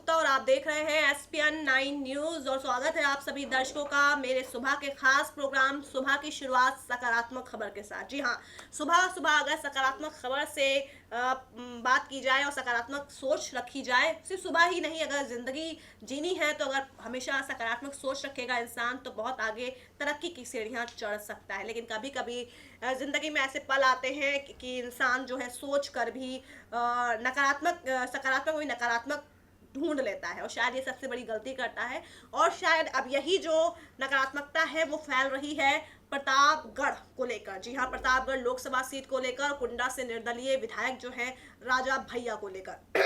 गुप्ता और आप देख रहे हैं एसपीएन 9 न्यूज। और स्वागत है आप सभी दर्शकों का मेरे सुबह के खास प्रोग्राम सुबह की शुरुआत सकारात्मक खबर के साथ। जी हाँ, सुबह सुबह अगर सकारात्मक खबर से बात की जाए और सकारात्मक सोच रखी जाए, सिर्फ सुबह ही नहीं, अगर जिंदगी जीनी है तो अगर हमेशा सकारात्मक सोच रखेगा इंसान तो बहुत आगे तरक्की की सीढ़ियां चढ़ सकता है। लेकिन कभी कभी जिंदगी में ऐसे पल आते हैं कि इंसान जो है सोच कर भी नकारात्मक सकारात्मक भी नकारात्मक ढूंढ लेता है, और शायद ये सबसे बड़ी गलती करता है। और शायद अब यही जो नकारात्मकता है वो फैल रही है प्रतापगढ़ को लेकर। जी हाँ, प्रतापगढ़ लोकसभा सीट को लेकर, कुंडा से निर्दलीय विधायक जो है राजा भैया को लेकर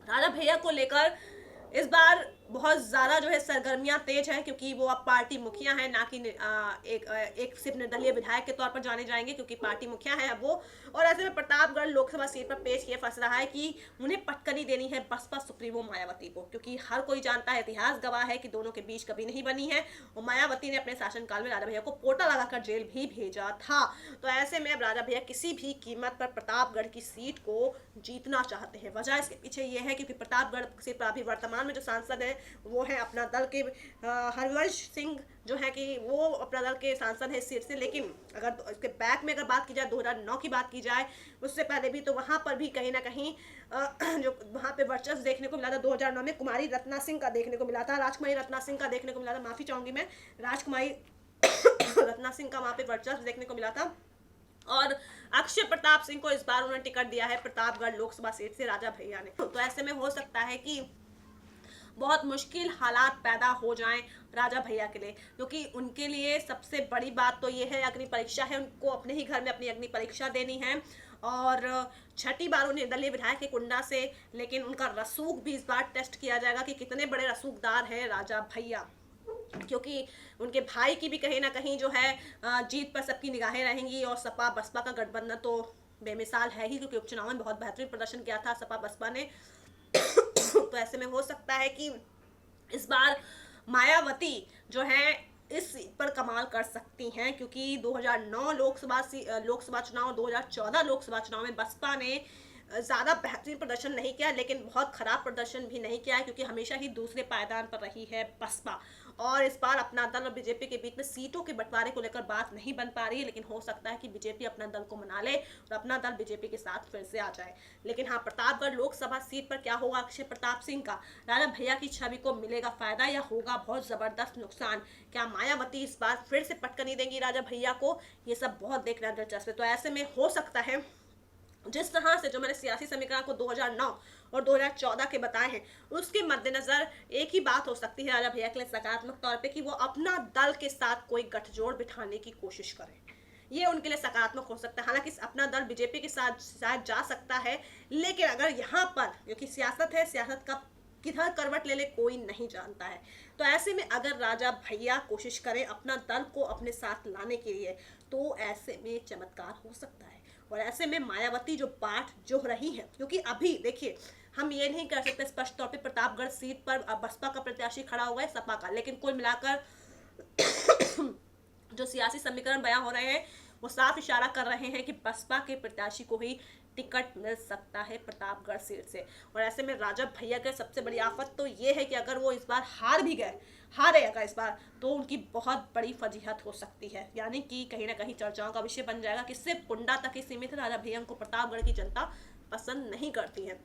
राजा भैया को लेकर इस बार बहुत ज्यादा जो है सरगर्मियां तेज हैं, क्योंकि वो अब पार्टी मुखिया है, ना कि एक सिर्फ निर्दलीय विधायक के तौर पर जाने जाएंगे, क्योंकि पार्टी मुखिया है अब वो। और ऐसे में प्रतापगढ़ लोकसभा सीट पर पेश ये फंस रहा है कि उन्हें पटकनी देनी है बसपा सुप्रीमो मायावती को, क्योंकि हर कोई जानता है, इतिहास गवाह है कि दोनों के बीच कभी नहीं बनी है। और मायावती ने अपने शासनकाल में राजा भैया को पोटा लगाकर जेल भी भेजा था। तो ऐसे में अब राजा भैया किसी भी कीमत पर प्रतापगढ़ की सीट को जीतना चाहते हैं। वजह इसके पीछे ये है क्योंकि प्रतापगढ़ से अभी वर्तमान में जो सांसद है वो है अपना दल के हरवंश सिंह, जो है कि वो अपना दल के सांसद है इस सीट से। लेकिन अगर इसके बैक में अगर बात की जाए, 2009 की बात की जाए, उससे पहले भी, तो वहां पर भी कहीं ना कहीं जो वहां पे वर्चस्व देखने को मिला था 2009 में, कुमारी रत्ना सिंह का देखने को मिला था, राजकुमारी रत्ना सिंह का देखने को मिला था, माफी चाहूंगी मैं, राजकुमारी रत्ना सिंह का वहां पे वर्चस्व देखने को मिला था। और अक्षय प्रताप सिंह को इस बार उन्होंने टिकट दिया है प्रतापगढ़ लोकसभा सीट से राजा भैया ने। तो ऐसे में हो सकता है कि बहुत मुश्किल हालात पैदा हो जाएं राजा भैया के लिए, क्योंकि उनके लिए सबसे बड़ी बात तो ये है अग्नि परीक्षा है, उनको अपने ही घर में अपनी अग्नि परीक्षा देनी है। और छठी बार उन्हें निर्दलीय विधायक के कुंडा से, लेकिन उनका रसूख भी इस बार टेस्ट किया जाएगा कि कितने बड़े रसूखदार हैं राजा भैया, क्योंकि उनके भाई की भी कहीं ना कहीं जो है जीत पर सबकी निगाहें रहेंगी। और सपा बसपा का गठबंधन तो बेमिसाल है ही, क्योंकि उपचुनाव में बहुत बेहतरीन प्रदर्शन किया था सपा बसपा ने। तो ऐसे में हो सकता है कि इस बार मायावती जो है इस पर कमाल कर सकती हैं, क्योंकि 2009 लोकसभा चुनाव, 2014 लोकसभा चुनाव में बसपा ने ज़्यादा बेहतरीन प्रदर्शन नहीं किया, लेकिन बहुत खराब प्रदर्शन भी नहीं किया है, क्योंकि हमेशा ही दूसरे पायदान पर रही है बसपा। और इस बार अपना दल और बीजेपी के बीच में सीटों के बंटवारे को लेकर बात नहीं बन पा रही है, लेकिन हो सकता है कि बीजेपी अपना दल को मना ले और अपना दल बीजेपी के साथ फिर से आ जाए। लेकिन हाँ, प्रतापगढ़ लोकसभा सीट पर क्या होगा अक्षय प्रताप सिंह का? राजा भैया की छवि को मिलेगा फायदा या होगा बहुत जबरदस्त नुकसान? क्या मायावती इस बार फिर से पटकनी देंगी राजा भैया को? ये सब बहुत देखना दिलचस्प है। तो ऐसे में हो सकता है जिस तरह से जो मैंने सियासी समीकरण को 2009 और 2014 के बताए हैं, उसके मद्देनजर एक ही बात हो सकती है राजा भैया के लिए सकारात्मक तौर पे, कि वो अपना दल के साथ कोई गठजोड़ बिठाने की कोशिश करें। ये उनके लिए सकारात्मक हो सकता है। हालांकि अपना दल बीजेपी के साथ शायद जा सकता है, लेकिन अगर यहाँ पर, क्योंकि सियासत है, सियासत का किधर करवट ले ले कोई नहीं जानता है। तो ऐसे में अगर राजा भैया कोशिश करें अपना दल को अपने साथ लाने के लिए, तो ऐसे में चमत्कार हो सकता है। और ऐसे में मायावती जो बाट जो रही है, क्योंकि अभी देखिए हम ये नहीं कर सकते स्पष्ट तौर पे प्रतापगढ़ सीट पर बसपा का प्रत्याशी खड़ा हुआ है, सपा का, लेकिन कुल मिलाकर जो सियासी समीकरण बयां हो रहे हैं वो साफ इशारा कर रहे हैं कि बसपा के प्रत्याशी को ही टिकट मिल सकता है प्रतापगढ़ सीट से। और ऐसे में राजा भैया के सबसे बड़ी आफत तो ये है कि अगर वो इस बार हारे अगर इस बार, तो उनकी बहुत बड़ी फजीहत हो सकती है, यानी कि कहीं ना कहीं चर्चाओं का विषय बन जाएगा कि सिर्फ कुंडा तक ही सीमित है, राजा भैया को प्रतापगढ़ की जनता पसंद नहीं करती है।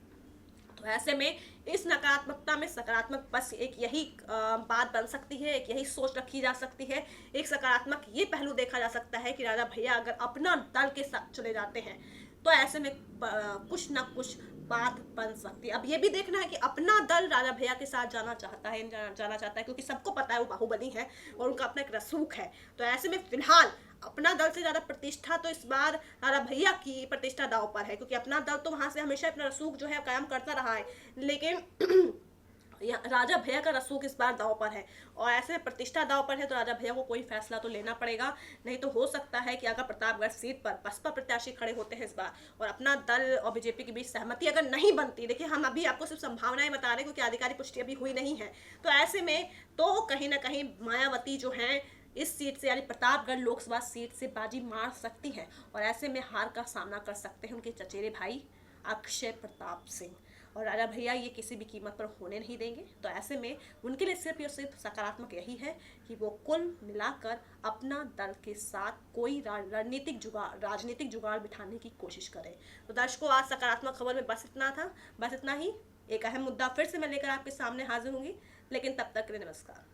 तो ऐसे में इस नकारात्मकता में सकारात्मक बस एक यही बात बन सकती है, एक यही सोच रखी जा सकती है। एक सकारात्मक ये पहलू देखा जा सकता है कि राजा भैया अगर अपना दल के साथ चले जाते हैं, तो ऐसे में कुछ ना कुछ बात बन सकती है। अब ये भी देखना है कि अपना दल राजा भैया के साथ जाना चाहता है, क्योंकि सबको पता है वो बाहुबली है और उनका अपना एक रसूख है। तो ऐसे में फिलहाल अपना दल से ज्यादा प्रतिष्ठा तो इस बार राजा भैया की प्रतिष्ठा दांव पर है, क्योंकि अपना दल तो वहां से हमेशा अपना रसूख जो है कायम करता रहा है, लेकिन राजा भैया का रसूख इस बार दांव पर है। और ऐसे में प्रतिष्ठा दांव पर है, तो राजा भैया को कोई फैसला तो लेना पड़ेगा। नहीं तो हो सकता है कि अगर प्रतापगढ़ सीट पर बसपा प्रत्याशी खड़े होते हैं इस बार, और अपना दल और बीजेपी के बीच सहमति अगर नहीं बनती, देखिए हम अभी आपको सिर्फ संभावनाएं बता रहे हैं, क्योंकि आधिकारिक पुष्टि अभी हुई नहीं है। तो ऐसे में तो कहीं ना कहीं मायावती जो है इस सीट से, यानी प्रतापगढ़ लोकसभा सीट से बाजी मार सकती है, और ऐसे में हार का सामना कर सकते हैं उनके चचेरे भाई अक्षय प्रताप सिंह। और राजा भैया ये किसी भी कीमत पर होने नहीं देंगे। तो ऐसे में उनके लिए सिर्फ और सिर्फ सकारात्मक यही है कि वो कुल मिलाकर अपना दल के साथ कोई राजनीतिक जुगाड़ बिठाने की कोशिश करें। तो दर्शकों, आज सकारात्मक खबर में बस इतना ही। एक अहम मुद्दा फिर से मैं लेकर आपके सामने हाजिर होंगी, लेकिन तब तक के लिए नमस्कार।